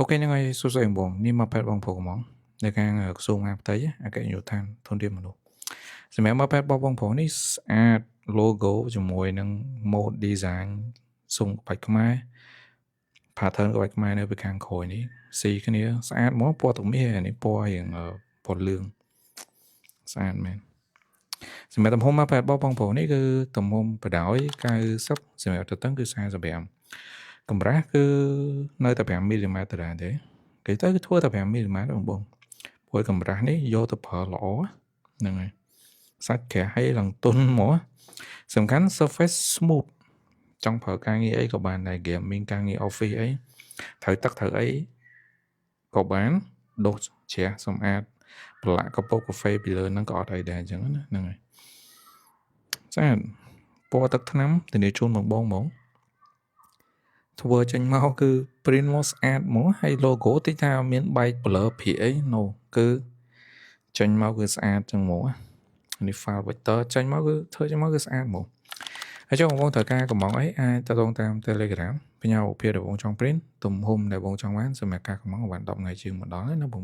Okហ្នឹងហើយសួស្តីបងបងនេះមកផេតបងប្រុសហ្មងនៅខាងក្រសួងមហាផ្ទៃអគ្គនាយកដ្ឋានធនធានមនុស្សសម្រាប់មកផេតបងប្រុសនេះស្អាត logo ជាមួយនឹង mode design សុងក្បាច់ខ្មែរ pattern ក្បាច់ខ្មែរនៅពីខាងក្រោយនេះស៊ីគ្នាស្អាតហ្មងពណ៌ទឹកមាសនេះពណ៌រៀងពណ៌លឿងស្អាតមែនសម្រាប់ទំហំមកផេតបងប្រុសនេះគឺទំហំបដ ாய் 90សម្រាប់ទទឹងគឺ45កម្រាស់គឺនៅតែ5មីលីម៉ែត្រដដែលទេគេទៅគឺធ្វើតែ5មីលីម៉ែត្របងព្រោះកម្រាស់នេះយកទៅប្រើល្អហ្នឹងហើយសាច់ក្រាស់ហើយឡើងទន់ហ្មងសំខាន់ surface smooth ចង់ប្រើការងារអីក៏បានដែរ gaming ការងារ office អីត្រូវទឹកត្រូវអីក៏បានដុសជ្រះសម្អាតប្រឡាក់កពុកកាហ្វេពីលើហ្នឹងក៏អត់អីដែរអញ្ចឹងណាហ្នឹងហើយស្អាតពណ៌ទឹកថ្នាំធានាជូនបងហ្មងធ្វើចេញមកគឺ print មកស្អាតហ្មងហើយ logo តិចថាមានបែក blur ព្រាកអី no គឺចេញមកគឺស្អាតចឹងហ្មងនេះ file vector ចេញមកគឺធ្វើចេញមកគឺស្អាតហ្មងហើយចុះបងត្រូវការកំងអីអាចទៅតងតាម Telegram ផ្ញើរូបភាពដែលបងចង់ print ទំហំដែលបងចង់បានសម្រាប់ការកំងបាន10ថ្ងៃជាងមកដល់ហើយណាបង